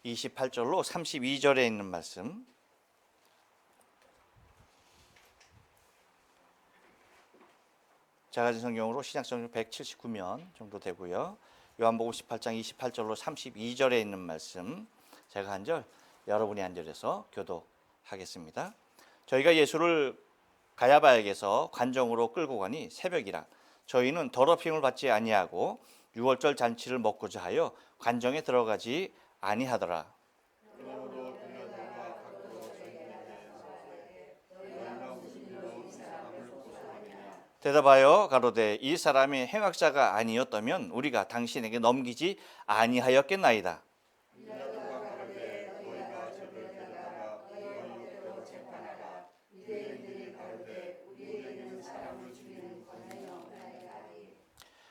28절로 32절에 있는 말씀, 제가 가진 성경으로 신약성경 179면 정도 되고요. 요한복음 18장 28절로 32절에 있는 말씀, 제가 한 절, 여러분이 한 절에서 교독하겠습니다. 저희가 예수를 가야바에게서 관정으로 끌고 가니 새벽이라 저희는 더럽힘을 받지 아니하고 유월절 잔치를 먹고자 하여 관정에 들어가지 아니하더라. 대답하여 가로되 이 사람이 행악자가 아니었다면 우리가 당신에게 넘기지 아니하였겠나이다.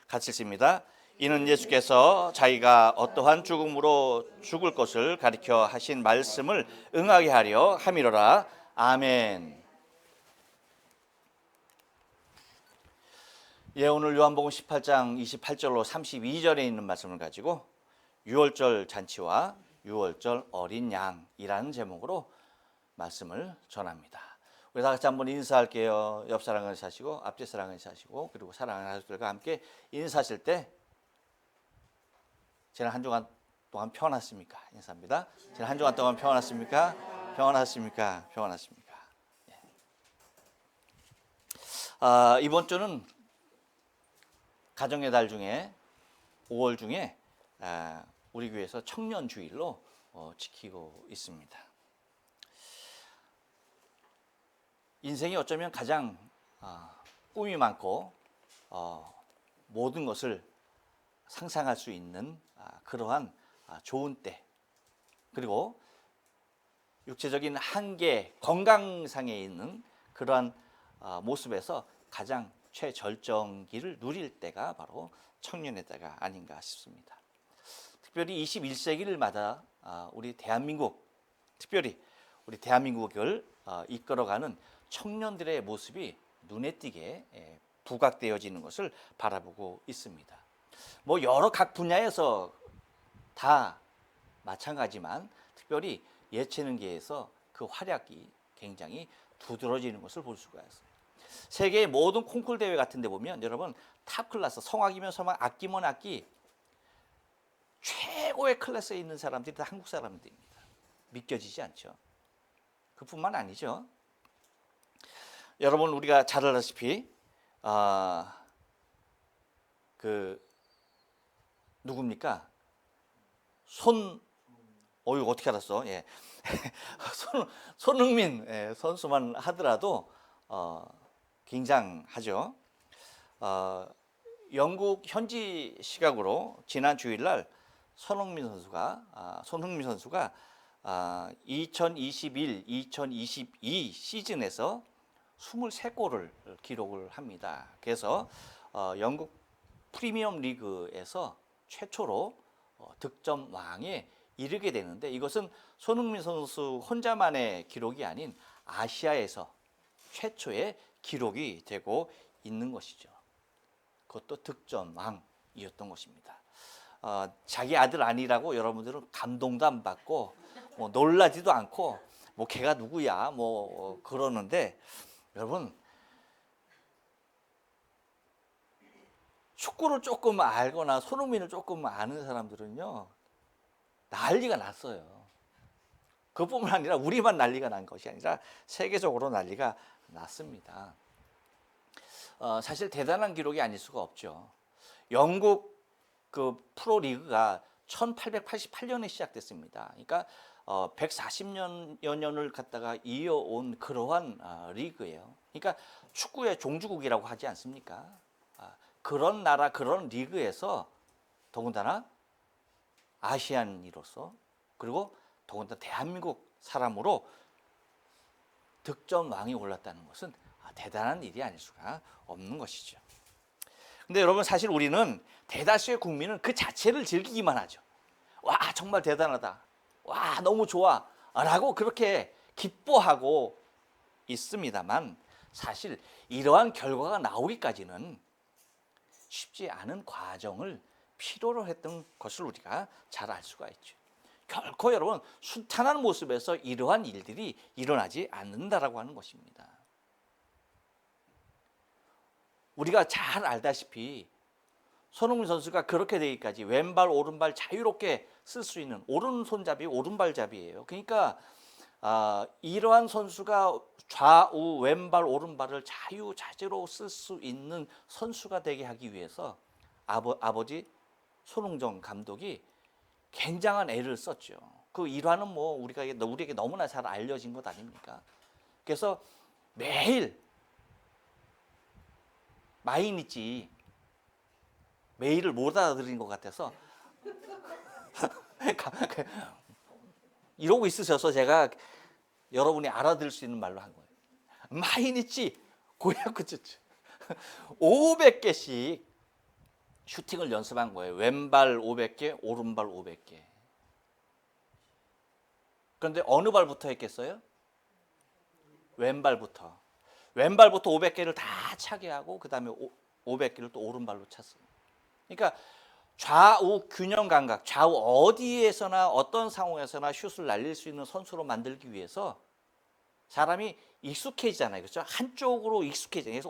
같이 읽습니다. 이는 예수께서 자기가 어떠한 죽음으로 죽을 것을 가리켜 하신 말씀을 응하게 하려 함이로라. 아멘. 예, 오늘 요한복음 18장 28절로 32절에 있는 말씀을 가지고 유월절 잔치와 유월절 어린 양이라는 제목으로 말씀을 전합니다. 우리 다 같이 한번 인사할게요. 옆 사람을 인사하시고 앞뒤 사람을 인사하시고 그리고 사랑하는 가족들과 함께 인사하실 때 지난 한 주간 동안 평안하십니까? 인사합니다. 지난 한 주간 동안 평안하십니까? 평안하십니까? 평안하십니까? 예. 이번 주는 가정의 달 중에 5월 중에 우리 교회에서 청년 주일로 지키고 있습니다. 인생이 어쩌면 가장 꿈이 많고 모든 것을 상상할 수 있는 그러한 좋은 때, 그리고 육체적인 한계, 건강상에 있는 그러한 모습에서 가장 최절정기를 누릴 때가 바로 청년의 때가 아닌가 싶습니다. 특별히 21세기를 맞아 우리 대한민국, 특별히 우리 대한민국을 이끌어가는 청년들의 모습이 눈에 띄게 부각되어지는 것을 바라보고 있습니다. 뭐 여러 각 분야에서 다 마찬가지만 특별히 예체능계에서 그 활약이 굉장히 두드러지는 것을 볼 수가 있어요. 세계의 모든 콩쿨 대회 같은 데 보면 여러분 탑 클래스, 성악이면 성악, 악기면 악기 최고의 클래스에 있는 사람들이 다 한국 사람들입니다. 믿겨지지 않죠. 그뿐만 아니죠. 여러분 우리가 잘 알다시피 누굽니까? 이거 어떻게 알았어? 예. 손흥민 선수만 하더라도 굉장하죠. 영국 현지 시각으로 지난 주일날 손흥민 선수가 2021-2022 시즌에서 23골을 기록을 합니다. 그래서 영국 프리미엄 리그에서 최초로 득점 왕에 이르게 되는데, 이것은 손흥민 선수 혼자만의 기록이 아닌 아시아에서 최초의 기록이 되고 있는 것이죠. 그것도 득점 왕이었던 것입니다. 자기 아들 아니라고 여러분들은 감동도 안 받고 뭐 놀라지도 않고 뭐 걔가 누구야 뭐 그러는데, 여러분 축구를 조금 알거나 손흥민을 조금 아는 사람들은요 난리가 났어요. 그뿐만 아니라 우리만 난리가 난 것이 아니라 세계적으로 난리가 났습니다. 사실 대단한 기록이 아닐 수가 없죠. 영국 그 프로리그가 1888년에 시작됐습니다. 그러니까 140여 년을 갖다가 이어온 그러한 리그예요. 그러니까 축구의 종주국이라고 하지 않습니까? 그런 나라, 그런 리그에서 더군다나 아시안이로서, 그리고 더군다나 대한민국 사람으로 득점 왕이 올랐다는 것은 대단한 일이 아닐 수가 없는 것이죠. 근데 여러분 사실 우리는 대다수의 국민은 그 자체를 즐기기만 하죠. 와 정말 대단하다, 와 너무 좋아 라고 그렇게 기뻐하고 있습니다만, 사실 이러한 결과가 나오기까지는 쉽지 않은 과정을 필요로 했던 것을 우리가 잘 알 수가 있죠. 결코 여러분 순탄한 모습에서 이러한 일들이 일어나지 않는다라고 하는 것입니다. 우리가 잘 알다시피 손흥민 선수가 그렇게 되기까지 왼발 오른발 자유롭게 쓸 수 있는 오른손잡이 오른발잡이에요. 그러니까 이러한 선수가 좌우 왼발 오른발을 자유자재로 쓸 수 있는 선수가 되게 하기 위해서 아버지 손흥정 감독이 굉장한 애를 썼죠. 그 일화는 뭐 우리에게 너무나 잘 알려진 것 아닙니까? 그래서 매일 마이니치 메일을 못 알아들은 것 같아서 이러고 있으셔서 제가 여러분이 알아들을 수 있는 말로 한 거예요. 마이니치 고야쿠츠츠 500개씩 슈팅을 연습한 거예요. 왼발 500개, 오른발 500개. 그런데 어느 발부터 했겠어요? 왼발부터 500개를 다 차게 하고 그 다음에 500개를 또 오른발로 찼어요. 그러니까 좌우 균형 감각, 좌우 어디에서나 어떤 상황에서나 슛을 날릴 수 있는 선수로 만들기 위해서 사람이 익숙해지잖아요. 그렇죠? 한쪽으로 익숙해져요. 그래서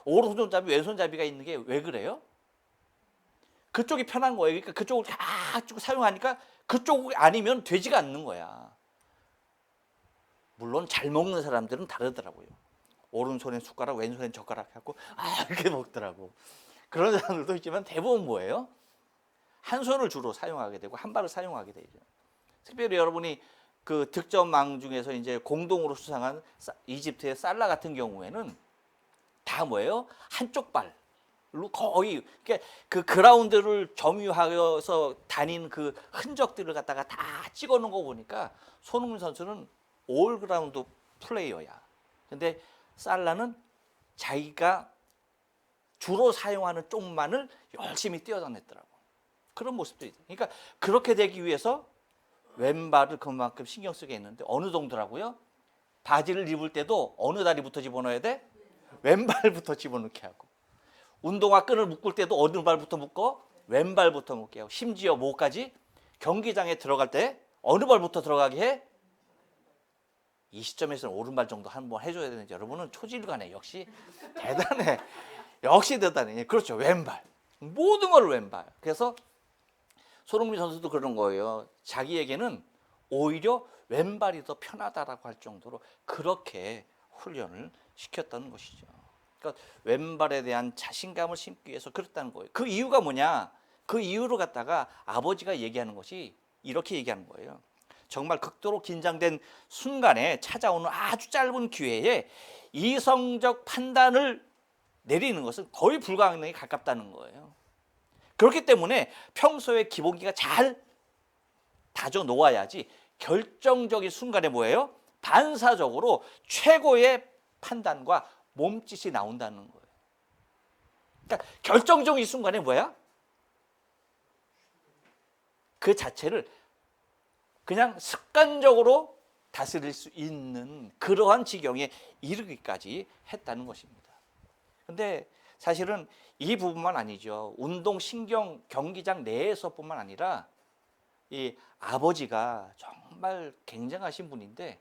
오른손잡이, 왼손잡이가 있는 게 왜 그래요? 그쪽이 편한 거예요. 그러니까 그쪽을 다 사용하니까 그쪽 아니면 되지가 않는 거야. 물론 잘 먹는 사람들은 다르더라고요. 오른손엔 숟가락, 왼손엔 젓가락 해갖고 이렇게 먹더라고. 그런 사람들도 있지만 대부분 뭐예요? 한 손을 주로 사용하게 되고 한 발을 사용하게 되죠. 특별히 여러분이 그 득점왕 중에서 이제 공동으로 수상한 이집트의 살라 같은 경우에는 다 뭐예요? 한쪽 발로 거의 그러니까 그 그라운드를 점유하여서 다닌 그 흔적들을 갖다가 다 찍어놓은 거 보니까 손흥민 선수는 올그라운드 플레이어야. 근데 살라는 자기가 주로 사용하는 쪽만을 열심히 뛰어다녔더라고. 그런 모습도 있어요. 그러니까 그렇게 되기 위해서 왼발을 그만큼 신경 쓰게 했는데 어느 정도라고요? 바지를 입을 때도 어느 다리부터 집어넣어야 돼? 왼발부터 집어넣게 하고. 운동화 끈을 묶을 때도 어느 발부터 묶어? 왼발부터 묶게 하고. 심지어 뭐까지? 경기장에 들어갈 때 어느 발부터 들어가게 해? 이 시점에서는 오른발 정도 한번 해줘야 되는데 여러분은 초질간에 역시 대단해. 역시 대단해. 그렇죠. 왼발. 모든 걸 왼발. 그래서 손흥민 선수도 그런 거예요. 자기에게는 오히려 왼발이 더 편하다라고 할 정도로 그렇게 훈련을 시켰다는 것이죠. 그러니까 왼발에 대한 자신감을 심기 위해서 그랬다는 거예요. 그 이유가 뭐냐? 그 이유를 갖다가 아버지가 얘기하는 것이 이렇게 얘기하는 거예요. 정말 극도로 긴장된 순간에 찾아오는 아주 짧은 기회에 이성적 판단을 내리는 것은 거의 불가능에 가깝다는 거예요. 그렇기 때문에 평소에 기본기가 잘 다져 놓아야지 결정적인 순간에 뭐예요? 반사적으로 최고의 판단과 몸짓이 나온다는 거예요. 그러니까 결정적인 순간에 뭐야? 그 자체를 그냥 습관적으로 다스릴 수 있는 그러한 지경에 이르기까지 했다는 것입니다. 근데 사실은 이 부분만 아니죠. 운동 신경 경기장 내에서뿐만 아니라 이 아버지가 정말 굉장하신 분인데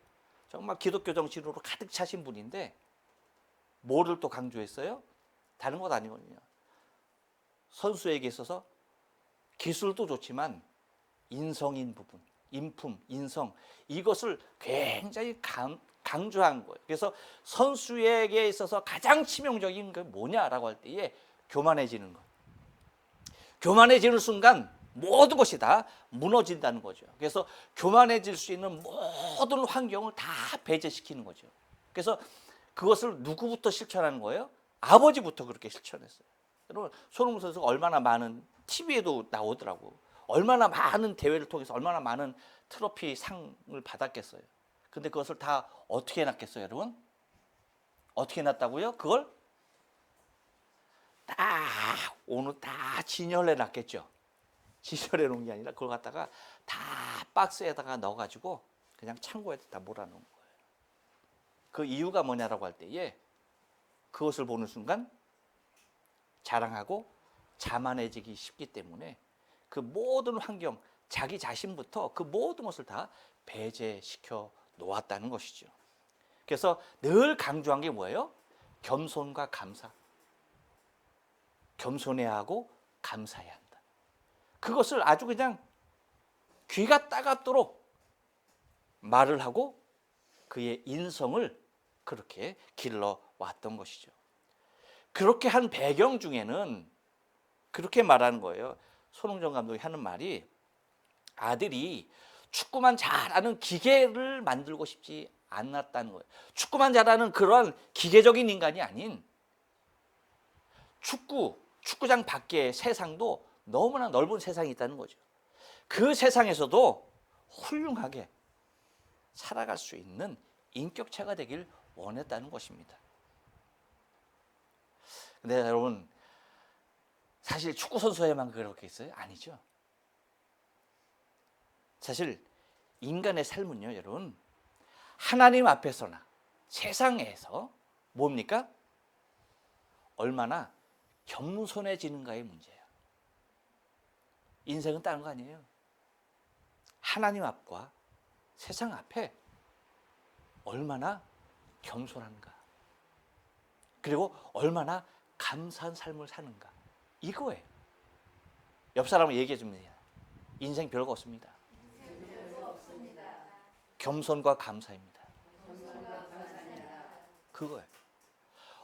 정말 기독교 정신으로 가득 차신 분인데 뭐를 또 강조했어요? 다른 것 아니거든요. 선수에게 있어서 기술도 좋지만 인성인 부분, 인품, 인성 이것을 굉장히 강조한 거예요. 그래서 선수에게 있어서 가장 치명적인 게 뭐냐라고 할 때에 교만해지는 것. 교만해지는 순간 모든 것이 다 무너진다는 거죠. 그래서 교만해질 수 있는 모든 환경을 다 배제시키는 거죠. 그래서 그것을 누구부터 실천하는 거예요? 아버지부터 그렇게 실천했어요. 여러분 손흥민 선수가 얼마나 많은 TV에도 나오더라고. 얼마나 많은 대회를 통해서 얼마나 많은 트로피 상을 받았겠어요. 근데 그것을 다 어떻게 해놨겠어요, 여러분? 어떻게 해놨다고요? 그걸 딱 오늘 다 진열해 놨겠죠. 진열해 놓은 게 아니라 그걸 갖다가 다 박스에다가 넣어가지고 그냥 창고에다 다 몰아놓은 거예요. 그 이유가 뭐냐라고 할 때에 그것을 보는 순간 자랑하고 자만해지기 쉽기 때문에 그 모든 환경 자기 자신부터 그 모든 것을 다 배제시켜 놓았다는 것이죠. 그래서 늘 강조한 게 뭐예요? 겸손과 감사. 겸손해야 하고 감사해야 한다. 그것을 아주 그냥 귀가 따갑도록 말을 하고 그의 인성을 그렇게 길러왔던 것이죠. 그렇게 한 배경 중에는 그렇게 말하는 거예요. 손흥정 감독이 하는 말이, 아들이 축구만 잘하는 기계를 만들고 싶지 않았다는 거예요. 축구만 잘하는 그런 기계적인 인간이 아닌 축구장 밖의 세상도 너무나 넓은 세상이 있다는 거죠. 그 세상에서도 훌륭하게 살아갈 수 있는 인격체가 되길 원했다는 것입니다. 근데 여러분, 사실 축구 선수에만 그렇겠어요? 아니죠. 사실 인간의 삶은요, 여러분, 하나님 앞에서나 세상에서 뭡니까? 얼마나 겸손해지는가의 문제예요. 인생은 다른 거 아니에요. 하나님 앞과 세상 앞에 얼마나 겸손한가, 그리고 얼마나 감사한 삶을 사는가, 이거예요. 옆 사람을 얘기해 줍니다. 인생 별거 없습니다. 겸손과 감사입니다. 그거예요.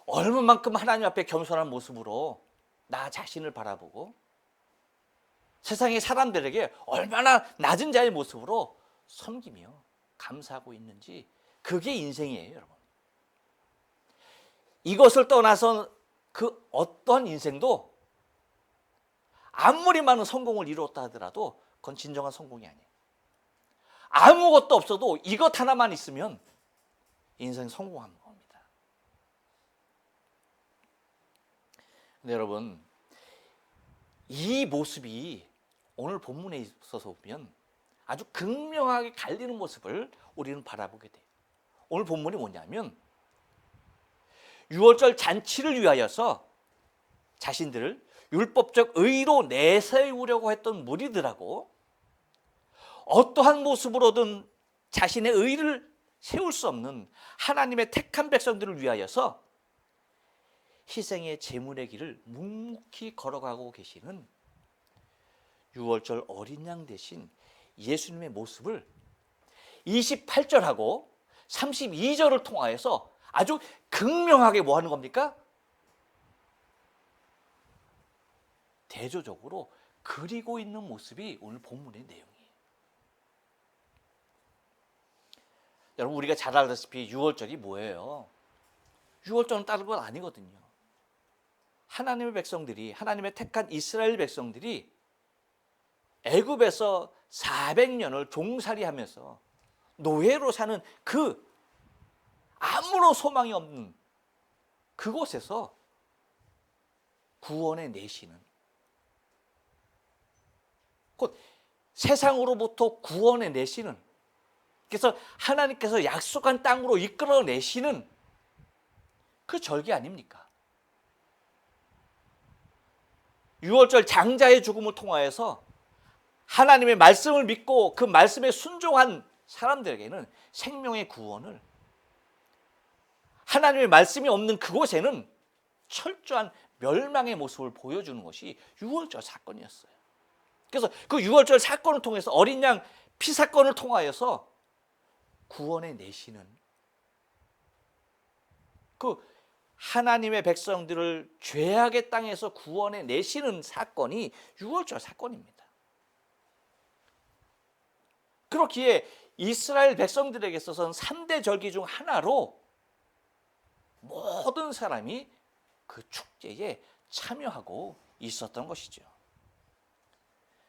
얼마만큼 하나님 앞에 겸손한 모습으로 나 자신을 바라보고 세상의 사람들에게 얼마나 낮은 자의 모습으로 섬기며 감사하고 있는지, 그게 인생이에요, 여러분. 이것을 떠나서 그 어떤 인생도 아무리 많은 성공을 이루었다 하더라도 그건 진정한 성공이 아니에요. 아무것도 없어도 이것 하나만 있으면 인생 성공한 겁니다. 근데 여러분, 이 모습이 오늘 본문에 있어서 보면 아주 극명하게 갈리는 모습을 우리는 바라보게 돼요. 오늘 본문이 뭐냐면, 유월절 잔치를 위하여서 자신들을 율법적 의로 내세우려고 했던 무리들하고 어떠한 모습으로든 자신의 의를 세울 수 없는 하나님의 택한 백성들을 위하여서 희생의 제물의 길을 묵묵히 걸어가고 계시는 유월절 어린 양 대신 예수님의 모습을 28절하고 32절을 통하여서 아주 극명하게 뭐 하는 겁니까? 대조적으로 그리고 있는 모습이 오늘 본문의 내용이에요. 여러분, 우리가 잘 알다시피 유월절이 뭐예요? 유월절은 다른 건 아니거든요. 하나님의 백성들이, 하나님의 택한 이스라엘 백성들이 애굽에서 400년을 종살이하면서 노예로 사는 그 아무런 소망이 없는 그곳에서 구원의 내시는, 곧 세상으로부터 구원의 내시는, 그래서 하나님께서 약속한 땅으로 이끌어내시는 그 절기 아닙니까? 유월절 장자의 죽음을 통하여서 하나님의 말씀을 믿고 그 말씀에 순종한 사람들에게는 생명의 구원을, 하나님의 말씀이 없는 그곳에는 철저한 멸망의 모습을 보여주는 것이 유월절 사건이었어요. 그래서 그 유월절 사건을 통해서 어린 양 피 사건을 통하여서 구원의 내시는, 그 하나님의 백성들을 죄악의 땅에서 구원해 내시는 사건이 유월절 사건입니다. 그렇기에 이스라엘 백성들에게 있어서는 3대 절기 중 하나로 모든 사람이 그 축제에 참여하고 있었던 것이죠.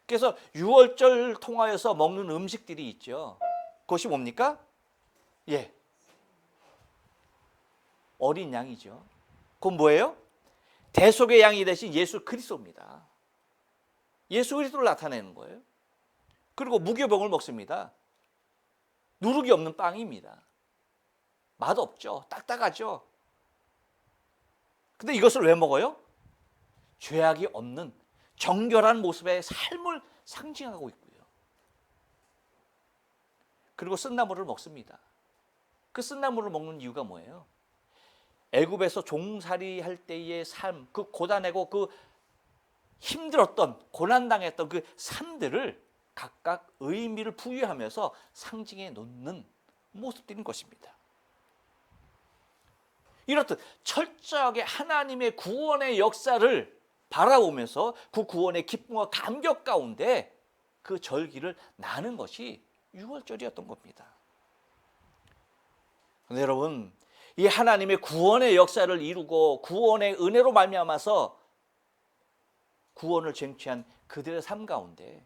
그래서 유월절 통하여서 먹는 음식들이 있죠. 그것이 뭡니까? 예, 어린 양이죠. 그건 뭐예요? 대속의 양이 되신 예수 그리스도입니다. 예수 그리스도를 나타내는 거예요. 그리고 무교병을 먹습니다. 누룩이 없는 빵입니다. 맛없죠. 딱딱하죠. 근데 이것을 왜 먹어요? 죄악이 없는 정결한 모습의 삶을 상징하고 있고요. 그리고 쓴나물을 먹습니다. 그 쓴나물을 먹는 이유가 뭐예요? 애굽에서 종살이 할 때의 삶, 그 고단하고 그 힘들었던, 고난당했던 그 삶들을 각각 의미를 부여하면서 상징해 놓는 모습들인 것입니다. 이렇듯 철저하게 하나님의 구원의 역사를 바라보면서 그 구원의 기쁨과 감격 가운데 그 절기를 나는 것이 유월절이었던 겁니다. 그런데 여러분, 이 하나님의 구원의 역사를 이루고 구원의 은혜로 말미암아서 구원을 쟁취한 그들의 삶 가운데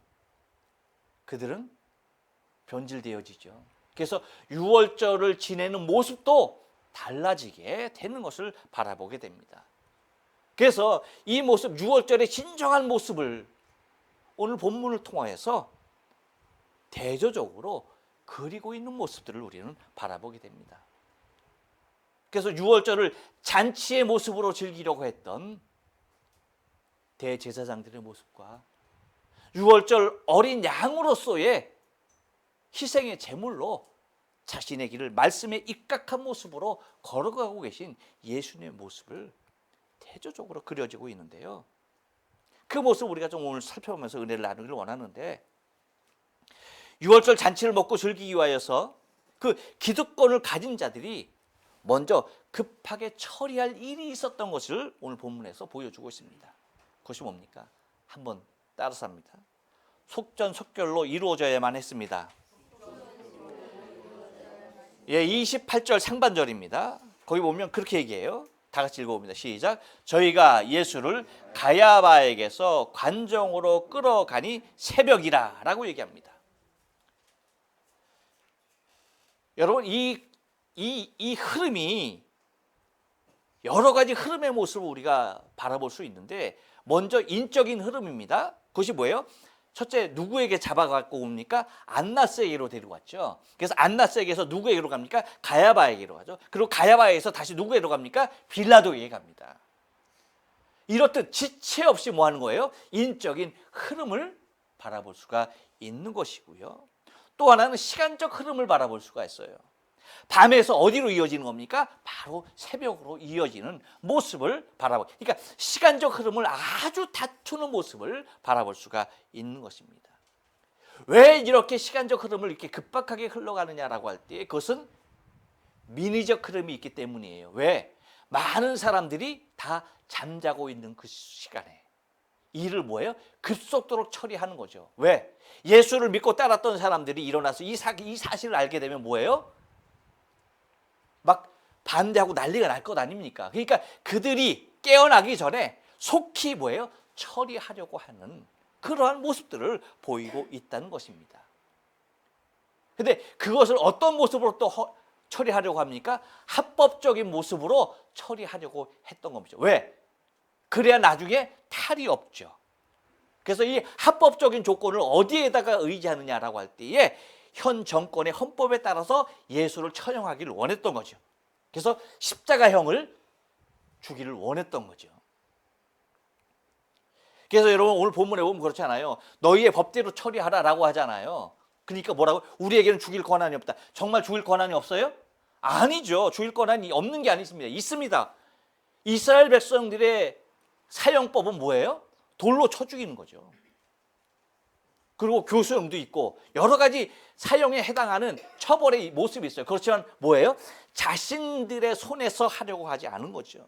그들은 변질되어지죠. 그래서 유월절을 지내는 모습도 달라지게 되는 것을 바라보게 됩니다. 그래서 이 모습, 유월절의 진정한 모습을 오늘 본문을 통하여서 대조적으로 그리고 있는 모습들을 우리는 바라보게 됩니다. 그래서 유월절을 잔치의 모습으로 즐기려고 했던 대제사장들의 모습과 유월절 어린 양으로서의 희생의 제물로 자신의 길을 말씀에 입각한 모습으로 걸어가고 계신 예수님의 모습을 대조적으로 그려지고 있는데요. 그 모습을 우리가 좀 오늘 살펴보면서 은혜를 나누기를 원하는데, 유월절 잔치를 먹고 즐기기 위하여서 그 기득권을 가진 자들이 먼저 급하게 처리할 일이 있었던 것을 오늘 본문에서 보여주고 있습니다. 그것이 뭡니까? 한번 따라서 합니다. 속전속결로 이루어져야만 했습니다. 28절 상반절입니다. 거기 보면 그렇게 얘기해요. 다 같이 읽어봅니다. 시작. 저희가 예수를 가야바에게서 관정으로 끌어가니 새벽이라 라고 얘기합니다. 여러분, 이 흐름이 여러 가지 흐름의 모습을 우리가 바라볼 수 있는데, 먼저 인적인 흐름입니다. 그것이 뭐예요? 첫째, 누구에게 잡아갖고 옵니까? 안나스에게로 데리고 왔죠. 그래서 안나스에게서 누구에게로 갑니까? 가야바에게로 가죠. 그리고 가야바에서 다시 누구에게로 갑니까? 빌라도에게 갑니다. 이렇듯 지체 없이 뭐 하는 거예요? 인적인 흐름을 바라볼 수가 있는 것이고요. 또 하나는 시간적 흐름을 바라볼 수가 있어요. 밤에서 어디로 이어지는 겁니까? 바로 새벽으로 이어지는 모습을 바라보고, 그러니까 시간적 흐름을 아주 다투는 모습을 바라볼 수가 있는 것입니다. 왜 이렇게 시간적 흐름을 이렇게 급박하게 흘러가느냐라고 할 때 그것은 민의적 흐름이 있기 때문이에요. 왜? 많은 사람들이 다 잠자고 있는 그 시간에 일을 뭐예요? 급속도로 처리하는 거죠. 왜? 예수를 믿고 따랐던 사람들이 일어나서 이 사실을 알게 되면 뭐예요? 막 반대하고 난리가 날 것 아닙니까? 그러니까 그들이 깨어나기 전에 속히 뭐예요? 처리하려고 하는 그러한 모습들을 보이고 있다는 것입니다. 근데 그것을 어떤 모습으로 또 처리하려고 합니까? 합법적인 모습으로 처리하려고 했던 겁니다. 왜? 그래야 나중에 탈이 없죠. 그래서 이 합법적인 조건을 어디에다가 의지하느냐라고 할 때에 현 정권의 헌법에 따라서 예수를 처형하기를 원했던 거죠. 그래서 십자가형을 주기를 원했던 거죠. 그래서 여러분, 오늘 본문에 보면 그렇잖아요. 너희의 법대로 처리하라라고 하잖아요. 그러니까 뭐라고? 우리에게는 죽일 권한이 없다. 정말 죽일 권한이 없어요? 아니죠. 죽일 권한이 없는 게 아니십니다. 있습니다. 이스라엘 백성들의 사형법은 뭐예요? 돌로 쳐 죽이는 거죠. 그리고 교수형도 있고 여러 가지 사형에 해당하는 처벌의 모습이 있어요. 그렇지만 뭐예요? 자신들의 손에서 하려고 하지 않은 거죠.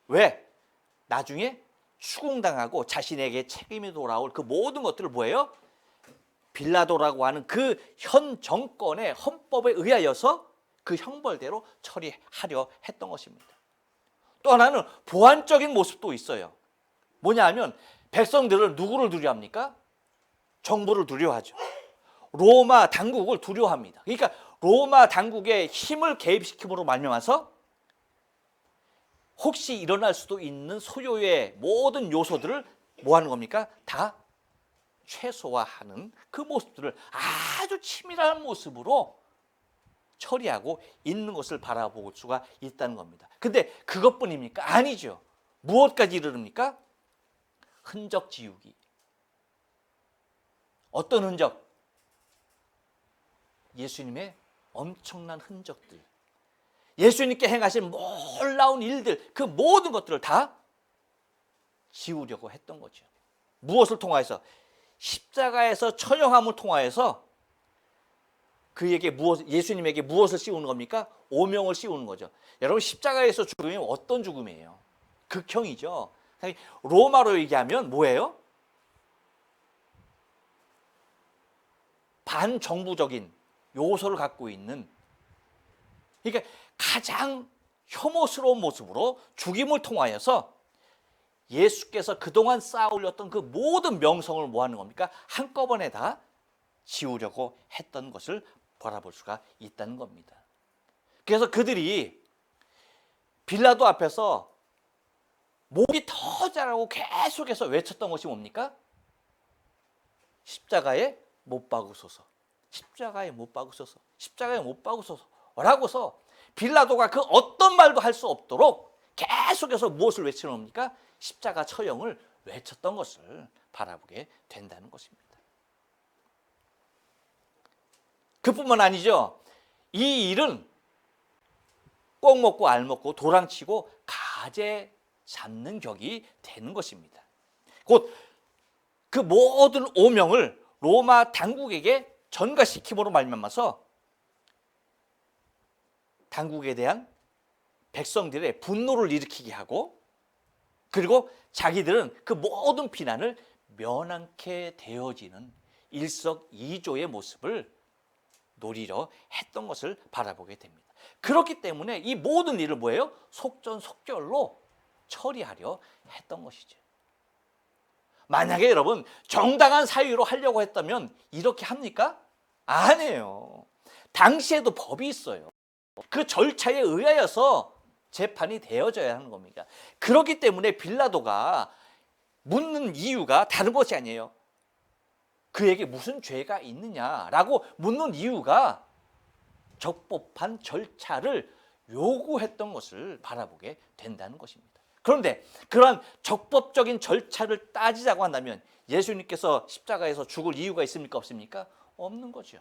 왜? 나중에 추궁당하고 자신에게 책임이 돌아올 그 모든 것들을 뭐예요? 빌라도라고 하는 그 현 정권의 헌법에 의하여서 그 형벌대로 처리하려 했던 것입니다. 또 하나는 보완적인 모습도 있어요. 뭐냐 하면 백성들은 누구를 두려워합니까? 정부를 두려워하죠. 로마 당국을 두려워합니다. 그러니까 로마 당국의 힘을 개입시킴으로 말미암아서 혹시 일어날 수도 있는 소요의 모든 요소들을 뭐 하는 겁니까? 다 최소화하는 그 모습들을 아주 치밀한 모습으로 처리하고 있는 것을 바라볼 수가 있다는 겁니다. 근데 그것뿐입니까? 아니죠. 무엇까지 이르릅니까? 흔적 지우기. 어떤 흔적? 예수님의 엄청난 흔적들, 예수님께 행하신 놀라운 일들, 그 모든 것들을 다 지우려고 했던 거죠. 무엇을 통하여서? 십자가에서 처형함을 통하여서 그에게 예수님에게 무엇을 씌우는 겁니까? 오명을 씌우는 거죠. 여러분, 십자가에서 죽음이 어떤 죽음이에요? 극형이죠. 로마로 얘기하면 뭐예요? 반정부적인 요소를 갖고 있는, 그러니까 가장 혐오스러운 모습으로 죽임을 통하여서 예수께서 그동안 쌓아올렸던 그 모든 명성을 뭐 하는 겁니까? 한꺼번에 다 지우려고 했던 것을 바라볼 수가 있다는 겁니다. 그래서 그들이 빌라도 앞에서 목이 터져라고 계속해서 외쳤던 것이 뭡니까? 십자가에 못 박으소서, 십자가에 못 박으소서, 십자가에 못 박으소서 라고서 빌라도가 그 어떤 말도 할 수 없도록 계속해서 무엇을 외치는 겁니까? 십자가 처형을 외쳤던 것을 바라보게 된다는 것입니다. 그뿐만 아니죠. 이 일은 꼭 먹고 알 먹고 도랑치고 가재 잡는 격이 되는 것입니다. 곧 그 모든 오명을 로마 당국에게 전가시킴으로 말미암아서 당국에 대한 백성들의 분노를 일으키게 하고, 그리고 자기들은 그 모든 비난을 면하게 되어지는 일석이조의 모습을 노리려 했던 것을 바라보게 됩니다. 그렇기 때문에 이 모든 일을 뭐예요? 속전속결로 처리하려 했던 것이죠. 만약에 여러분 정당한 사유로 하려고 했다면 이렇게 합니까? 아니에요. 당시에도 법이 있어요. 그 절차에 의하여서 재판이 되어져야 하는 겁니다. 그렇기 때문에 빌라도가 묻는 이유가 다른 것이 아니에요. 그에게 무슨 죄가 있느냐라고 묻는 이유가 적법한 절차를 요구했던 것을 바라보게 된다는 것입니다. 그런데 그러한 적법적인 절차를 따지자고 한다면 예수님께서 십자가에서 죽을 이유가 있습니까? 없습니까? 없는 거죠.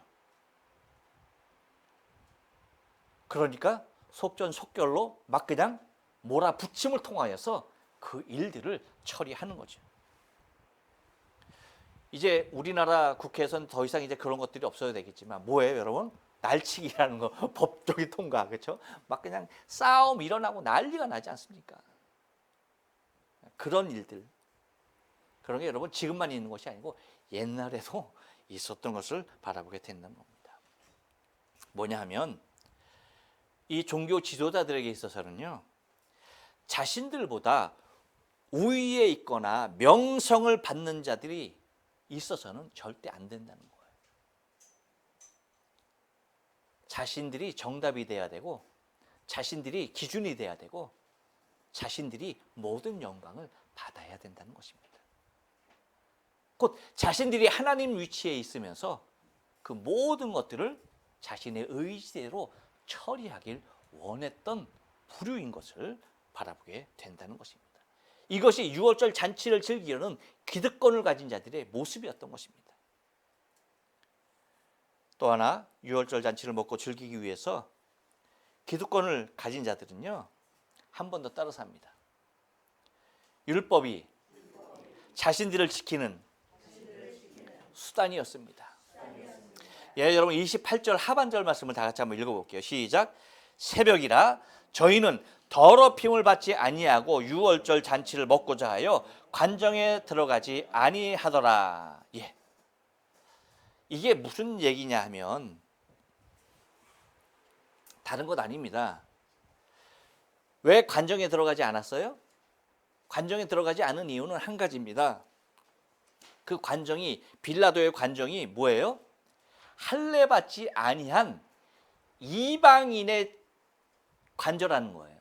그러니까 속전속결로 막 그냥 몰아붙임을 통하여서 그 일들을 처리하는 거죠. 이제 우리나라 국회에서는 더 이상 이제 그런 것들이 없어야 되겠지만 뭐예요, 여러분? 날치기라는 거, 법적인 통과, 그렇죠? 막 그냥 싸움 일어나고 난리가 나지 않습니까? 그런 일들, 그런 게 여러분 지금만 있는 것이 아니고 옛날에도 있었던 것을 바라보게 된다는 겁니다. 뭐냐 하면 이 종교 지도자들에게 있어서는요, 자신들보다 우위에 있거나 명성을 받는 자들이 있어서는 절대 안 된다는 거예요. 자신들이 정답이 돼야 되고, 자신들이 기준이 돼야 되고, 자신들이 모든 영광을 받아야 된다는 것입니다. 곧 자신들이 하나님 위치에 있으면서 그 모든 것들을 자신의 의지대로 처리하길 원했던 부류인 것을 바라보게 된다는 것입니다. 이것이 유월절 잔치를 즐기려는 기득권을 가진 자들의 모습이었던 것입니다. 또 하나, 유월절 잔치를 먹고 즐기기 위해서 기득권을 가진 자들은요, 한 번 더 따라서 합니다. 율법이 자신들을 지키는 수단이었습니다. 예, 여러분 28절 하반절 말씀을 다 같이 한번 읽어볼게요. 시작. 새벽이라 저희는 더럽힘을 받지 아니하고 유월절 잔치를 먹고자 하여 관정에 들어가지 아니하더라. 예. 이게 무슨 얘기냐 하면 다른 것 아닙니다. 왜 관정에 들어가지 않았어요? 관정에 들어가지 않은 이유는 한 가지입니다. 그 관정이, 빌라도의 관정이 뭐예요? 할례 받지 아니한 이방인의 관저라는 거예요.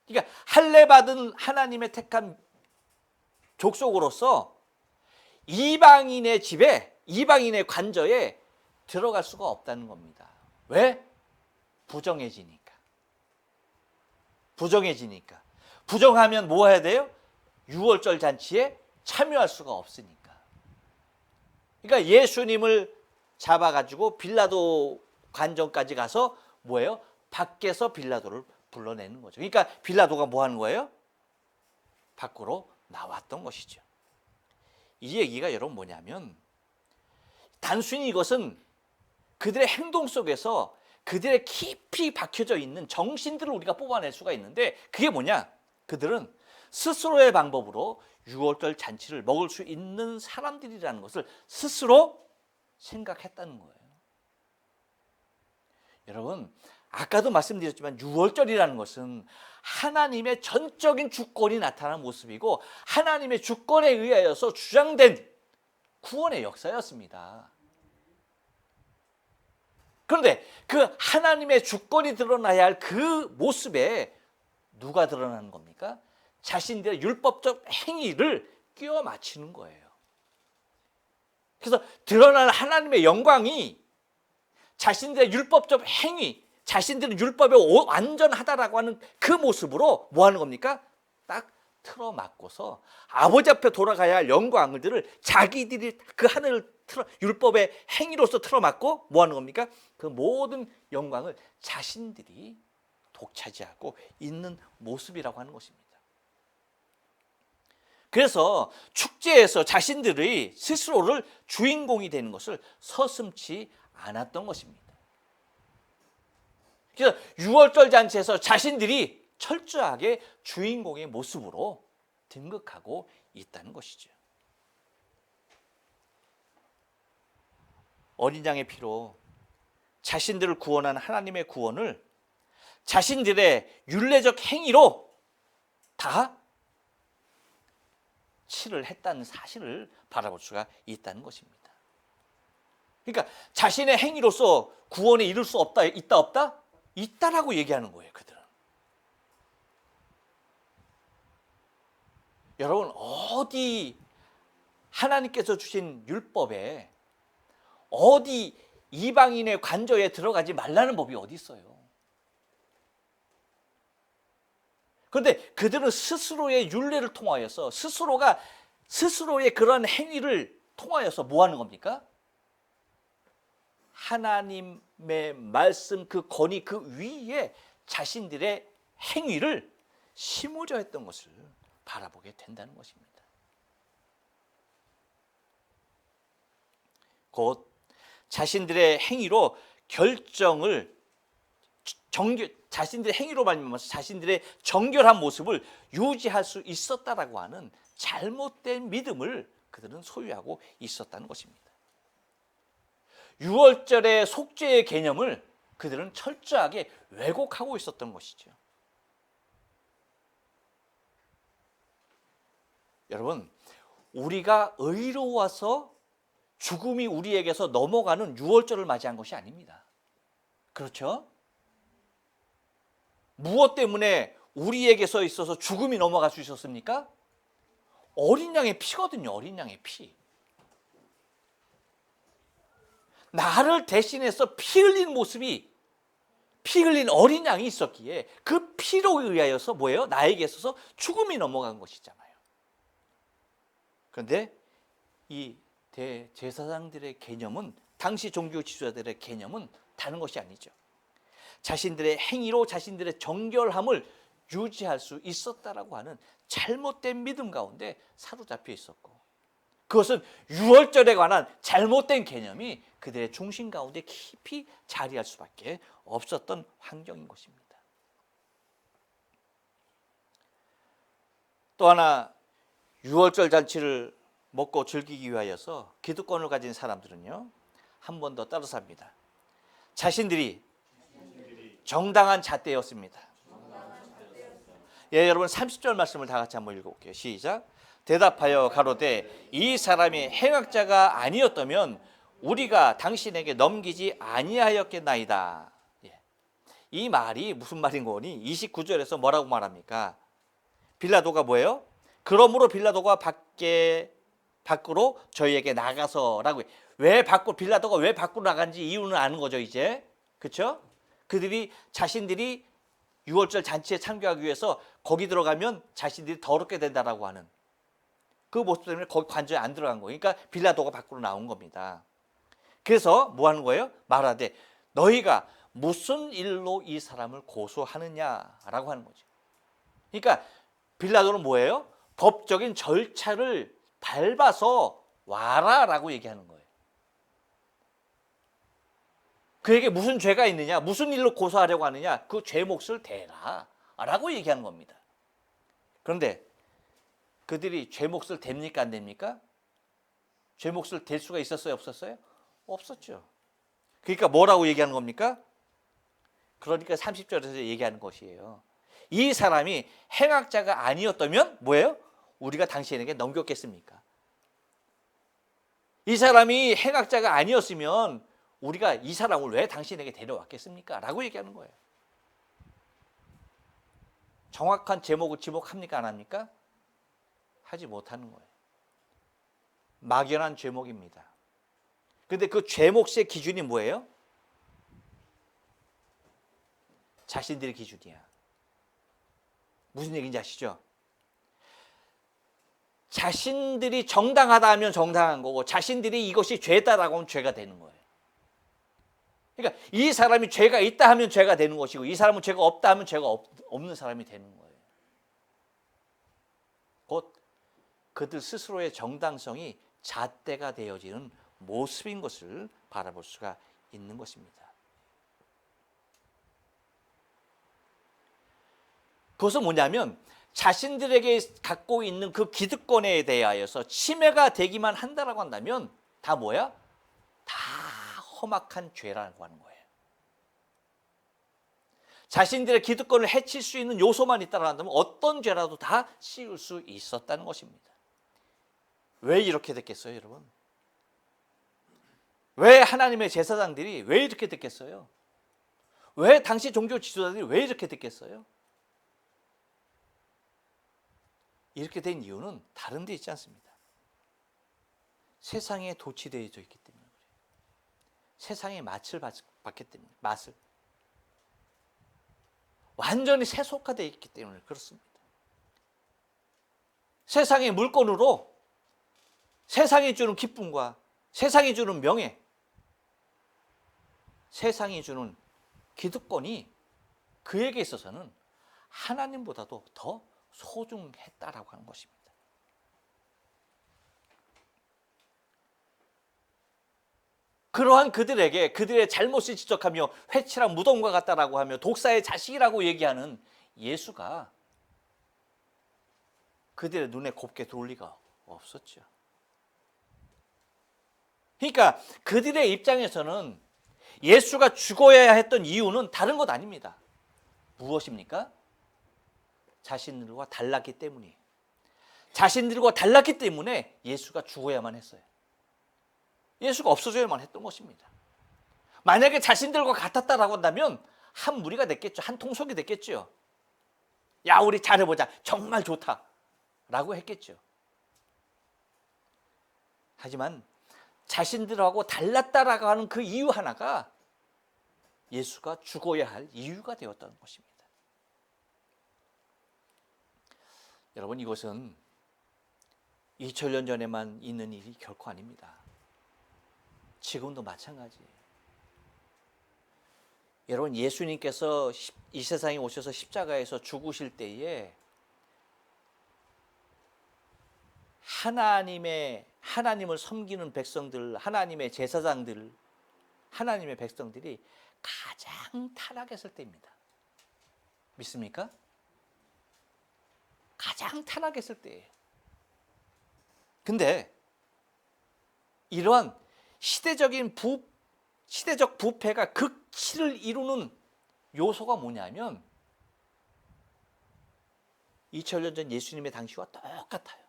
그러니까 할례 받은 하나님의 택한 족속으로서 이방인의 집에, 이방인의 관저에 들어갈 수가 없다는 겁니다. 왜? 부정해지니까. 부정해지니까. 부정하면 뭐 해야 돼요? 유월절 잔치에 참여할 수가 없으니까. 그러니까 예수님을 잡아가지고 빌라도 관정까지 가서 뭐예요? 밖에서 빌라도를 불러내는 거죠. 그러니까 빌라도가 뭐 하는 거예요? 밖으로 나왔던 것이죠. 이 얘기가 여러분 뭐냐면 단순히 이것은 그들의 행동 속에서 그들의 깊이 박혀져 있는 정신들을 우리가 뽑아낼 수가 있는데 그게 뭐냐? 그들은 스스로의 방법으로 유월절 잔치를 먹을 수 있는 사람들이라는 것을 스스로 생각했다는 거예요. 여러분, 아까도 말씀드렸지만 유월절이라는 것은 하나님의 전적인 주권이 나타나는 모습이고 하나님의 주권에 의하여서 주장된 구원의 역사였습니다. 그런데 그 하나님의 주권이 드러나야 할 그 모습에 누가 드러나는 겁니까? 자신들의 율법적 행위를 끼워 맞추는 거예요. 그래서 드러나는 하나님의 영광이 자신들의 율법적 행위, 자신들은 율법에 완전하다라고 하는 그 모습으로 뭐 하는 겁니까? 딱 틀어막고서 아버지 앞에 돌아가야 할 영광들을 자기들이 그 하늘을 율법의 행위로서 틀어막고 뭐 하는 겁니까? 그 모든 영광을 자신들이 독차지하고 있는 모습이라고 하는 것입니다. 그래서 축제에서 자신들의 스스로를 주인공이 되는 것을 서슴지 않았던 것입니다. 그래서 유월절 잔치에서 자신들이 철저하게 주인공의 모습으로 등극하고 있다는 것이죠. 어린 양의 피로 자신들을 구원한 하나님의 구원을 자신들의 율례적 행위로 다 치를 했다는 사실을 바라볼 수가 있다는 것입니다. 그러니까 자신의 행위로서 구원에 이룰 수 없다, 있다 없다? 있다라고 얘기하는 거예요, 그들은. 여러분, 어디 하나님께서 주신 율법에 어디 이방인의 관저에 들어가지 말라는 법이 어디 있어요? 그런데 그들은 스스로의 율례를 통하여서 스스로의 그런 행위를 통하여서 뭐 하는 겁니까? 하나님의 말씀 그 권위 그 위에 자신들의 행위를 심으려 했던 것을 바라보게 된다는 것입니다. 곧 자신들의 행위로 자신들의 행위로 말미암아서 자신들의 정결한 모습을 유지할 수 있었다라고 하는 잘못된 믿음을 그들은 소유하고 있었다는 것입니다. 유월절의 속죄의 개념을 그들은 철저하게 왜곡하고 있었던 것이죠. 여러분, 우리가 의로워서 죽음이 우리에게서 넘어가는 유월절을 맞이한 것이 아닙니다. 그렇죠? 무엇 때문에 우리에게서 있어서 죽음이 넘어갈 수 있었습니까? 어린 양의 피거든요. 어린 양의 피. 나를 대신해서 피 흘린 모습이 피 흘린 어린 양이 있었기에 그 피로 의하여서 뭐예요? 나에게 있어서 죽음이 넘어간 것이잖아요. 그런데 이 대제사장들의 개념은 당시 종교 지도자들의 개념은 다른 것이 아니죠. 자신들의 행위로 자신들의 정결함을 유지할 수 있었다라고 하는 잘못된 믿음 가운데 사로잡혀 있었고 그것은 유월절에 관한 잘못된 개념이 그들의 중심 가운데 깊이 자리할 수밖에 없었던 환경인 것입니다. 또 하나 유월절 잔치를 먹고 즐기기 위하여서 기득권을 가진 사람들은요 한 번 더 따라서 합니다. 자신들이 정당한 잣대였습니다. 예, 여러분 30절 말씀을 다 같이 한번 읽어볼게요. 시작. 대답하여 가로되 이 사람이 행악자가 아니었다면 우리가 당신에게 넘기지 아니하였겠나이다. 예. 이 말이 무슨 말인 거니? 29절에서 뭐라고 말합니까? 빌라도가 뭐예요? 그러므로 빌라도가 밖으로 저희에게 나가서라고. 빌라도가 왜 밖으로 나간지 이유는 아는 거죠, 이제. 그렇죠? 그들이 자신들이 유월절 잔치에 참교하기 위해서 거기 들어가면 자신들이 더럽게 된다라고 하는 그 모습 때문에 거기 관저에 안 들어간 거예요. 그러니까 빌라도가 밖으로 나온 겁니다. 그래서 뭐 하는 거예요? 말하되 너희가 무슨 일로 이 사람을 고소하느냐라고 하는 거죠. 그러니까 빌라도는 뭐예요? 법적인 절차를 밟아서 와라라고 얘기하는 거예요. 그에게 무슨 죄가 있느냐, 무슨 일로 고소하려고 하느냐, 그 죄 몫을 대라라고 얘기하는 겁니다. 그런데 그들이 죄 몫을 댑니까 안 됩니까? 죄 몫을 댈 수가 있었어요, 없었어요? 없었죠. 그러니까 뭐라고 얘기하는 겁니까? 그러니까 30절에서 얘기하는 것이에요. 이 사람이 행악자가 아니었다면 뭐예요? 우리가 당신에게 넘겼겠습니까? 이 사람이 행악자가 아니었으면 우리가 이 사람을 왜 당신에게 데려왔겠습니까? 라고 얘기하는 거예요. 정확한 제목을 지목합니까? 안 합니까? 하지 못하는 거예요. 막연한 죄목입니다. 그런데 그 죄목의 기준이 뭐예요? 자신들의 기준이야. 무슨 얘기인지 아시죠? 자신들이 정당하다 하면 정당한 거고 자신들이 이것이 죄다라고 하면 죄가 되는 거예요. 그러니까 이 사람이 죄가 있다 하면 죄가 되는 것이고 이 사람은 죄가 없다 하면 죄가 없는 사람이 되는 거예요. 곧 그들 스스로의 정당성이 잣대가 되어지는 모습인 것을 바라볼 수가 있는 것입니다. 그것은 뭐냐면 자신들에게 갖고 있는 그 기득권에 대하여서 침해가 되기만 한다라고 한다면 다 뭐야? 다 험악한 죄라고 하는 거예요. 자신들의 기득권을 해칠 수 있는 요소만 있다고 한다면 어떤 죄라도 다 씌울 수 있었다는 것입니다. 왜 이렇게 됐겠어요, 여러분? 왜 하나님의 제사장들이 왜 이렇게 됐겠어요? 왜 당시 종교 지도자들이 왜 이렇게 됐겠어요? 이렇게 된 이유는 다른 데 있지 않습니다. 세상에 도취되어 있기 때문에 그래요. 세상의 맛을 받기 때문에 맛을 완전히 세속화되어 있기 때문에 그렇습니다. 세상의 물건으로 세상이 주는 기쁨과 세상이 주는 명예, 세상이 주는 기득권이 그에게 있어서는 하나님보다도 더 소중했다라고 하는 것입니다. 그러한 그들에게 그들의 잘못을 지적하며 회칠한 무덤과 같다라고 하며 독사의 자식이라고 얘기하는 예수가 그들의 눈에 곱게 들어올 리가 없었죠. 그러니까 그들의 입장에서는 예수가 죽어야 했던 이유는 다른 것 아닙니다. 무엇입니까? 자신들과 달랐기 때문이에요. 자신들과 달랐기 때문에 예수가 죽어야만 했어요. 예수가 없어져야만 했던 것입니다. 만약에 자신들과 같았다라고 한다면 한 무리가 됐겠죠. 한 통속이 됐겠죠. 야, 우리 잘해보자. 정말 좋다. 라고 했겠죠. 하지만 자신들하고 달랐다라고 하는 그 이유 하나가 예수가 죽어야 할 이유가 되었다는 것입니다. 여러분, 이것은 2000년 전에만 있는 일이 결코 아닙니다. 지금도 마찬가지예요. 여러분, 예수님께서 이 세상에 오셔서 십자가에서 죽으실 때에 하나님을 섬기는 백성들, 하나님의 제사장들, 하나님의 백성들이 가장 타락했을 때입니다. 믿습니까? 가장 타락했을 때예요. 근데 이러한 시대적 부패가 극치를 이루는 요소가 뭐냐면 2000년 전 예수님의 당시와 똑같아요.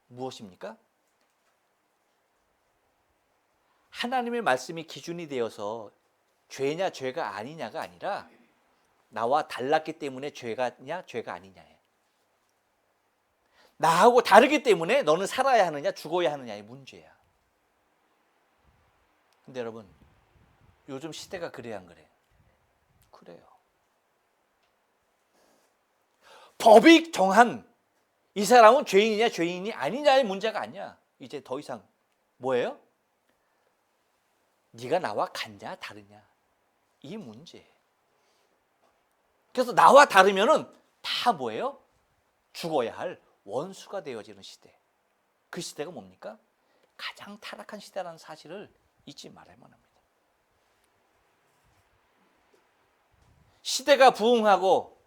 무엇입니까? 하나님의 말씀이 기준이 되어서 죄냐 죄가 아니냐가 아니라 나와 달랐기 때문에 죄가냐 죄가 아니냐예요. 나하고 다르기 때문에 너는 살아야 하느냐 죽어야 하느냐의 문제야. 근데 여러분, 요즘 시대가 그래야 안 그래요? 그래요. 법이 정한 이 사람은 죄인이냐 죄인이 아니냐의 문제가 아니야. 이제 더 이상 뭐예요? 네가 나와 같냐 다르냐 이 문제. 그래서 나와 다르면은 다 뭐예요? 죽어야 할 원수가 되어지는 시대. 그 시대가 뭡니까? 가장 타락한 시대라는 사실을 잊지 말아야만 합니다. 시대가 부흥하고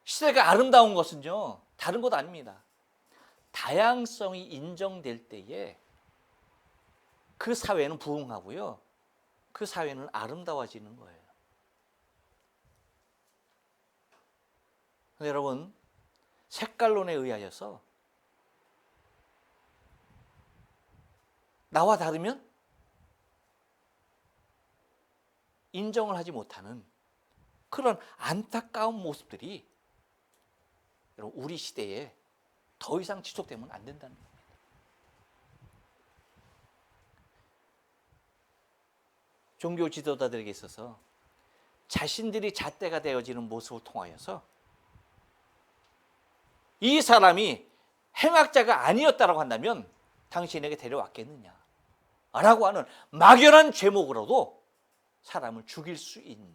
시대가 아름다운 것은요 다른 것 아닙니다. 다양성이 인정될 때에 그 사회는 부흥하고요 그 사회는 아름다워지는 거예요. 근데 여러분 색깔론에 의하여서 나와 다르면 인정을 하지 못하는 그런 안타까운 모습들이 여러분 우리 시대에 더 이상 지속되면 안 된다는 겁니다. 종교 지도자들에게 있어서 자신들이 잣대가 되어지는 모습을 통하여서 이 사람이 행악자가 아니었다라고 한다면 당신에게 데려왔겠느냐 라고 하는 막연한 죄목으로도 사람을 죽일 수 있는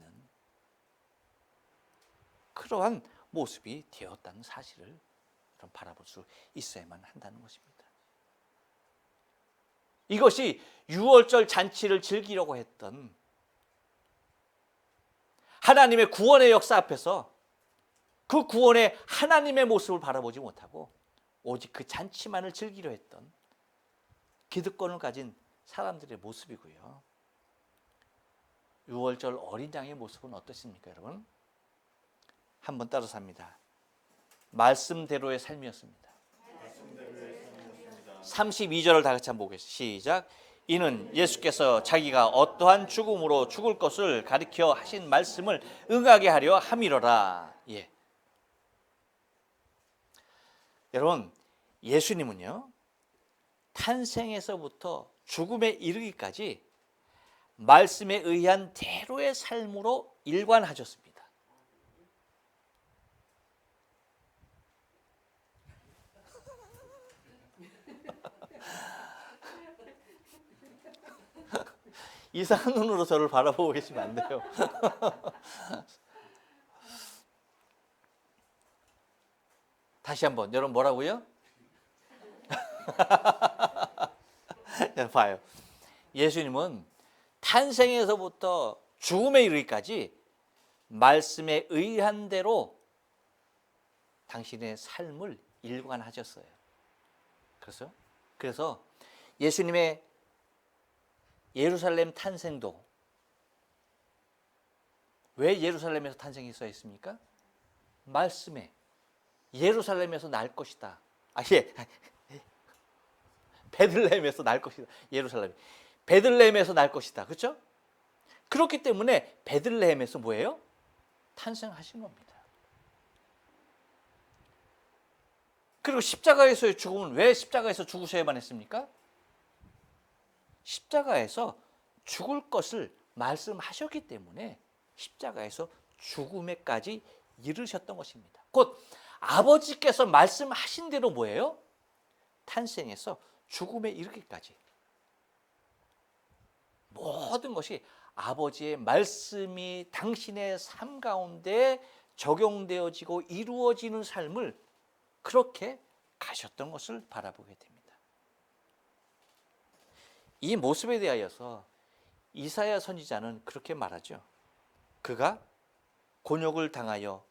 그러한 모습이 되었다는 사실을 바라볼 수 있어야만 한다는 것입니다. 이것이 유월절 잔치를 즐기려고 했던 하나님의 구원의 역사 앞에서 그 구원의 하나님의 모습을 바라보지 못하고 오직 그 잔치만을 즐기려 했던 기득권을 가진 사람들의 모습이고요. 유월절 어린 양의 모습은 어떻습니까, 여러분? 한번 따라서 합니다. 말씀대로의 삶이었습니다. 32절을 다 같이 한번 보겠습니다. 시작. 이는 예수께서 자기가 어떠한 죽음으로 죽을 것을 가리켜 하신 말씀을 응하게 하려 함이로라. 예. 여러분, 예수님은요 탄생에서부터 죽음에 이르기까지 말씀에 의한 대로의 삶으로 일관하셨습니다. 이상한 눈으로 저를 바라보고 계시면 안 돼요. 다시 한번 여러분 뭐라고요? 봐요. 예수님은 탄생에서부터 죽음에 이르기까지 말씀에 의한 대로 당신의 삶을 일관하셨어요. 그래서 예수님의 예루살렘 탄생도 왜 예루살렘에서 탄생했어야 했습니까? 말씀에 예루살렘에서 날 것이다. 베들레헴에서 날 것이다. 예루살렘. 베들레헴에서 날 것이다. 그렇죠? 그렇기 때문에 베들레헴에서 뭐예요? 탄생하신 겁니다. 그리고 십자가에서의 죽음은 왜 십자가에서 죽으셔야만 했습니까? 십자가에서 죽을 것을 말씀하셨기 때문에 십자가에서 죽음에까지 이르셨던 것입니다. 곧 아버지께서 말씀하신 대로 뭐예요? 탄생해서 죽음에 이르기까지 모든 것이 아버지의 말씀이 당신의 삶 가운데 적용되어지고 이루어지는 삶을 그렇게 가셨던 것을 바라보게 됩니다. 이 모습에 대하여서 이사야 선지자는 그렇게 말하죠. 그가 곤욕을 당하여,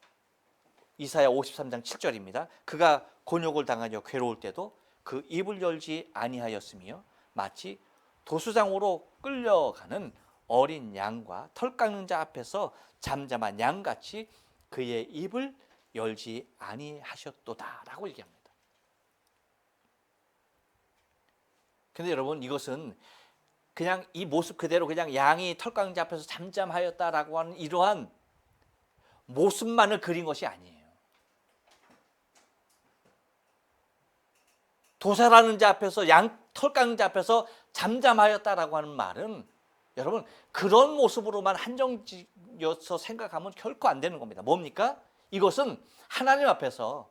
이사야 53장 7절입니다. 그가 곤욕을 당하여 괴로울 때도 그 입을 열지 아니하였으며 마치 도수장으로 끌려가는 어린 양과 털 깎는 자 앞에서 잠잠한 양같이 그의 입을 열지 아니하셨도다 라고 얘기합니다. 근데 여러분 이것은 그냥 이 모습 그대로 그냥 양이 털 깎는 자 앞에서 잠잠하였다라고 하는 이러한 모습만을 그린 것이 아니에요. 도살하는 자 앞에서 털 깎는 자 앞에서 잠잠하였다라고 하는 말은 여러분 그런 모습으로만 한정지어서 생각하면 결코 안 되는 겁니다. 뭡니까? 이것은 하나님 앞에서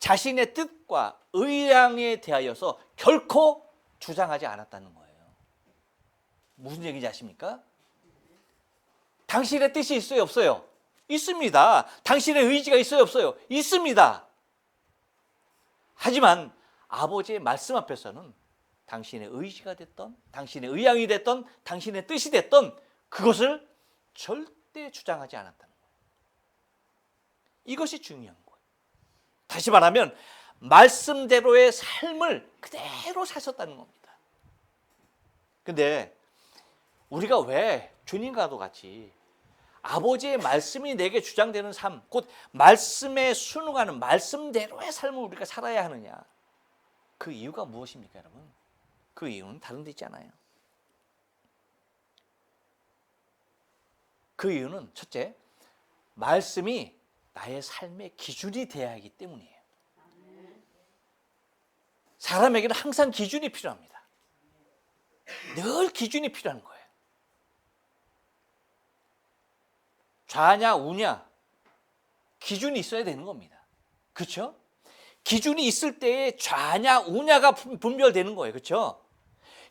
자신의 뜻과 의향에 대하여서 결코 주장하지 않았다는 거예요. 무슨 얘기인지 아십니까? 당신의 뜻이 있어요, 없어요? 있습니다. 당신의 의지가 있어요, 없어요? 있습니다. 하지만 아버지의 말씀 앞에서는 당신의 의지가 됐던, 당신의 의향이 됐던, 당신의 뜻이 됐던 그것을 절대 주장하지 않았다는 거예요. 이것이 중요한 거예요. 다시 말하면 말씀대로의 삶을 그대로 사셨다는 겁니다. 근데 우리가 왜 주님과도 같이 아버지의 말씀이 내게 주장되는 삶, 곧 말씀에 순응하는 말씀대로의 삶을 우리가 살아야 하느냐? 그 이유가 무엇입니까, 여러분? 그 이유는 다른 데 있잖아요. 그 이유는 첫째, 말씀이 나의 삶의 기준이 되어야 하기 때문이에요. 사람에게는 항상 기준이 필요합니다. 늘 기준이 필요한 거예요. 좌냐 우냐 기준이 있어야 되는 겁니다. 그렇죠? 기준이 있을 때에 좌냐 우냐가 분별되는 거예요. 그렇죠?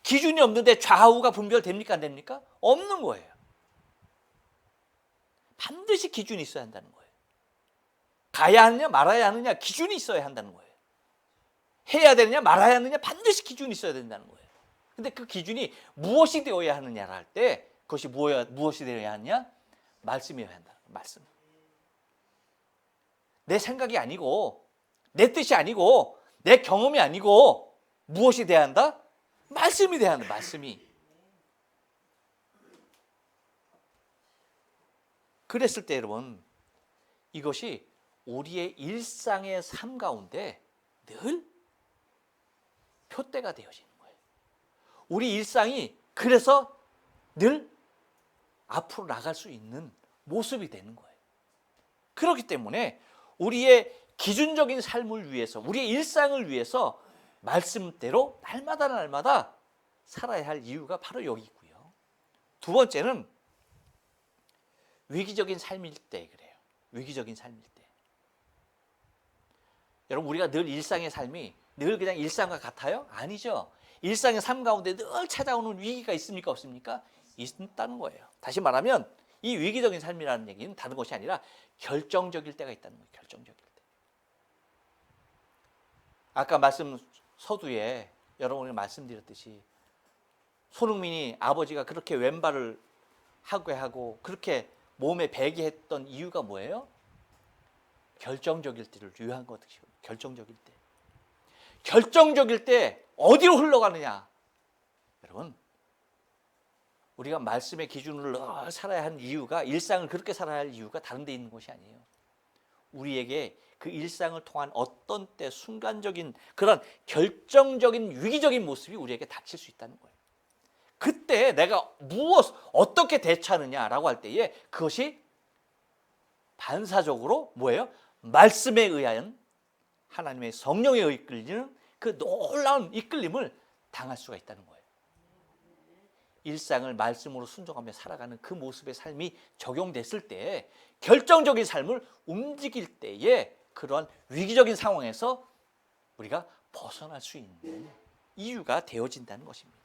기준이 없는데 좌우가 분별됩니까? 안 됩니까? 없는 거예요. 반드시 기준이 있어야 한다는 거예요. 가야 하느냐 말아야 하느냐 기준이 있어야 한다는 거예요. 해야 되느냐 말아야 하느냐 반드시 기준이 있어야 된다는 거예요. 근데 그 기준이 무엇이 되어야 하느냐를 할 때 그것이 무엇이 되어야 하느냐? 말씀이어야 한다. 말씀. 내 생각이 아니고 내 뜻이 아니고 내 경험이 아니고 무엇이 돼야 한다? 말씀이 돼야 한다. 말씀이. 그랬을 때 여러분 이것이 우리의 일상의 삶 가운데 늘 표대가 되어지는 거예요. 우리 일상이 그래서 늘 앞으로 나갈 수 있는 모습이 되는 거예요. 그렇기 때문에 우리의 기준적인 삶을 위해서, 우리의 일상을 위해서 말씀대로 날마다 살아야 할 이유가 바로 여기 있고요. 두 번째는 위기적인 삶일 때 그래요. 위기적인 삶일 때. 여러분 우리가 늘 일상의 삶이 늘 그냥 일상과 같아요? 아니죠. 일상의 삶 가운데 늘 찾아오는 위기가 있습니까? 없습니까? 있다는 거예요. 다시 말하면 이 위기적인 삶이라는 얘기는 다른 것이 아니라 결정적일 때가 있다는 거예요. 결정적일 때. 아까 말씀 서두에 여러분이 말씀드렸듯이 손흥민이 아버지가 그렇게 왼발을 하고 그렇게 몸에 배게 했던 이유가 뭐예요? 결정적일 때를 위한 것이죠. 결정적일 때. 결정적일 때 어디로 흘러가느냐? 여러분 우리가 말씀의 기준으로 살아야 하는 이유가 일상을 그렇게 살아야 할 이유가 다른 데 있는 것이 아니에요. 우리에게 그 일상을 통한 어떤 때 순간적인 그런 결정적인 위기적인 모습이 우리에게 닥칠 수 있다는 거예요. 그때 내가 어떻게 대처하느냐라고 할 때에 그것이 반사적으로 뭐예요? 말씀에 의한 하나님의 성령에 이끌리는 그 놀라운 이끌림을 당할 수가 있다는 거예요. 일상을 말씀으로 순종하며 살아가는 그 모습의 삶이 적용됐을 때 결정적인 삶을 움직일 때에 그러한 위기적인 상황에서 우리가 벗어날 수 있는 이유가 되어진다는 것입니다.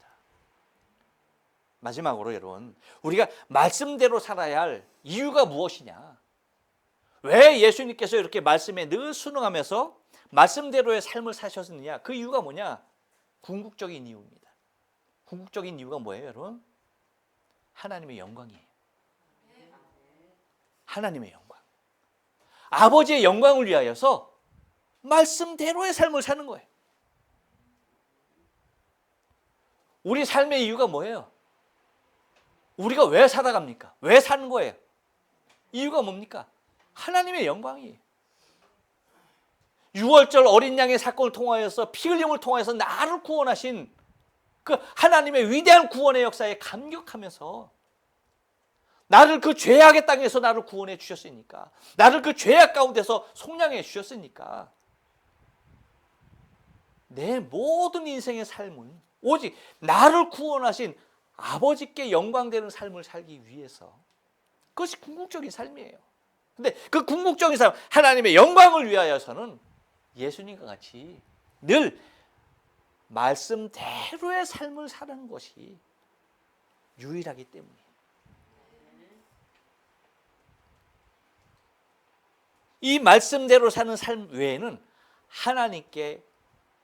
마지막으로 여러분 우리가 말씀대로 살아야 할 이유가 무엇이냐? 왜 예수님께서 이렇게 말씀에 늘 순응하면서 말씀대로의 삶을 사셨느냐? 그 이유가 뭐냐? 궁극적인 이유입니다. 궁극적인 이유가 뭐예요, 여러분? 하나님의 영광이에요. 하나님의 영광. 아버지의 영광을 위하여서 말씀대로의 삶을 사는 거예요. 우리 삶의 이유가 뭐예요? 우리가 왜 살아갑니까? 왜 사는 거예요? 이유가 뭡니까? 하나님의 영광이에요. 6월절 어린 양의 사건을 통하여서 피 흘림을 통해서 나를 구원하신 그 하나님의 위대한 구원의 역사에 감격하면서 나를 그 죄악의 땅에서 나를 구원해 주셨으니까 나를 그 죄악 가운데서 속량해 주셨으니까 내 모든 인생의 삶은 오직 나를 구원하신 아버지께 영광되는 삶을 살기 위해서 그것이 궁극적인 삶이에요. 근데 그 궁극적인 삶 하나님의 영광을 위하여서는 예수님과 같이 늘 말씀대로의 삶을 사는 것이 유일하기 때문이에요. 이 말씀대로 사는 삶 외에는 하나님께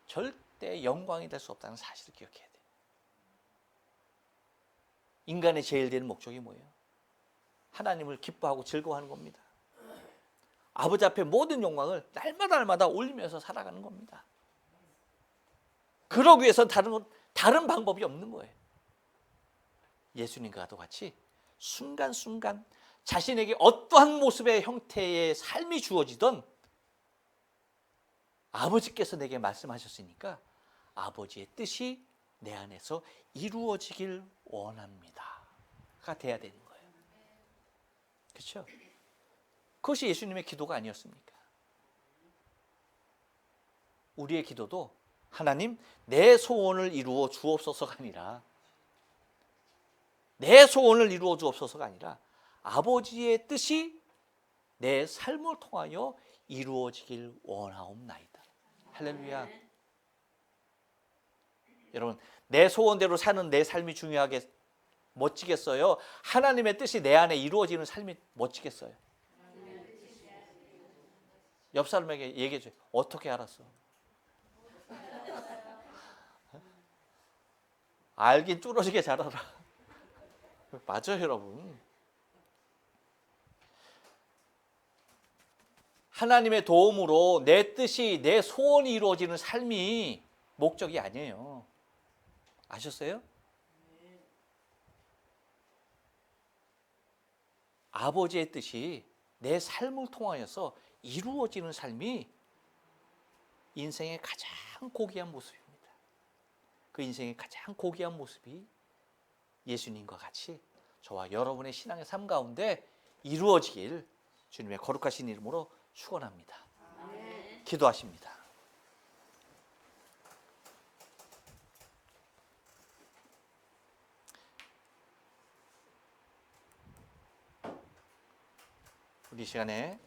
절대 영광이 될 수 없다는 사실을 기억해야 돼요. 인간의 제일 되는 목적이 뭐예요? 하나님을 기뻐하고 즐거워하는 겁니다. 아버지 앞에 모든 영광을 날마다 올리면서 살아가는 겁니다. 그러기 위해서는 다른 방법이 없는 거예요. 예수님과도 같이 순간순간 자신에게 어떠한 모습의 형태의 삶이 주어지던 아버지께서 내게 말씀하셨으니까 아버지의 뜻이 내 안에서 이루어지길 원합니다가 돼야 되는 거예요. 그렇죠? 그것이 예수님의 기도가 아니었습니까? 우리의 기도도 하나님 내 소원을 이루어 주옵소서가 아니라 내 소원을 이루어 주옵소서가 아니라 아버지의 뜻이 내 삶을 통하여 이루어지길 원하옵나이다. 할렐루야. 여러분, 내 소원대로 사는 내 삶이 중요하게 멋지겠어요? 하나님의 뜻이 내 안에 이루어지는 삶이 멋지겠어요? 옆 사람에게 얘기해 줘요. 어떻게 알았어? 알긴 뚫어지게 잘 알아. 맞아요, 여러분. 하나님의 도움으로 내 뜻이, 내 소원이 이루어지는 삶이 목적이 아니에요. 아셨어요? 아버지의 뜻이 내 삶을 통하여서 이루어지는 삶이 인생의 가장 고귀한 모습입니다. 그 인생의 가장 고귀한 모습이 예수님과 같이 저와 여러분의 신앙의 삶 가운데 이루어지길 주님의 거룩하신 이름으로 축원합니다. 기도하십니다. 우리 시간에